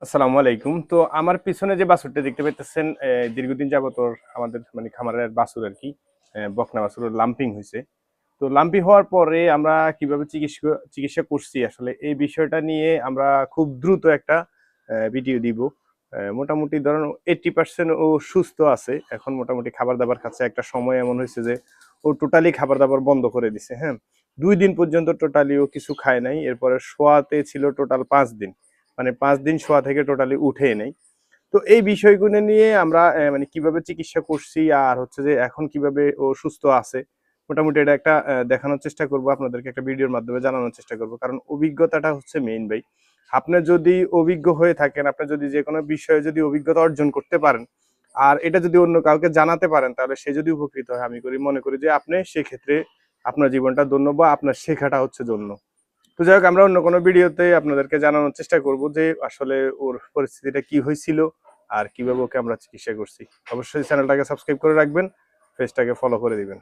আসসালামু আলাইকুম। তো আমার পিছনে যে বাছুরটা দেখতে পাইতেছেন, দীর্ঘদিন যাবত ওর আমাদের মানে খামারের বাছুর আরকি। বকনা বাছুর ওর লাম্পিং হইছে। তো লাম্পি হওয়ার পরে আমরা কিভাবে চিকিৎসা করছি আসলে এই বিষয়টা নিয়ে আমরা খুব দ্রুত একটা ভিডিও দিব। মোটামুটি ধরেন 80% ও সুস্থ আছে। এখন মোটামুটি খাবার-দাবার খাচ্ছে। একটা সময় এমন হইছে যে ও টোটালি খাবার-দাবার বন্ধ করে দিছে, হ্যাঁ? ২ দিন পর্যন্ত টোটালি ও কিছু খায় নাই। এরপরে শোয়াতে ছিল টোটাল ৫ দিন। মানে ৫ দিন শোয়া থেকে টোটালি উঠেই নাই। তো এই বিষয়গুলো নিয়ে আমরা মানে কিভাবে চিকিৎসা করছি আর হচ্ছে যে এখন কিভাবে ও সুস্থ আছে, মোটামুটি এটা একটা দেখানোর চেষ্টা করব, আপনাদেরকে একটা ভিডিওর মাধ্যমে জানানোর চেষ্টা করব। কারণ অভিজ্ঞতাটা হচ্ছে মেইন ভাই। আপনি যদি অভিজ্ঞ হয়ে থাকেন, আপনি যদি যেকোনো বিষয়ে যদি অভিজ্ঞতা অর্জন করতে পারেন, আর এটা যদি অন্য কাউকে জানাতে পারেন, তাহলে সে যদি উপকৃত হয়, আমি মনে করি যে আপনি সেক্ষেত্রে আপনার জীবনটা ধন্য বা আপনার শেখাটা হচ্ছে ধন্য। তো যাই হোক, আমরা অন্য কোনো ভিডিওতে আপনাদেরকে জানানোর চেষ্টা করব যে আসলে ওর পরিস্থিতিটা কি হয়েছিল আর কিভাবে ওকে আমরা চিকিৎসা করছি। অবশ্যই চ্যানেলটাকে সাবস্ক্রাইব করে রাখবেন, পেজটাকে ফলো করে দিবেন।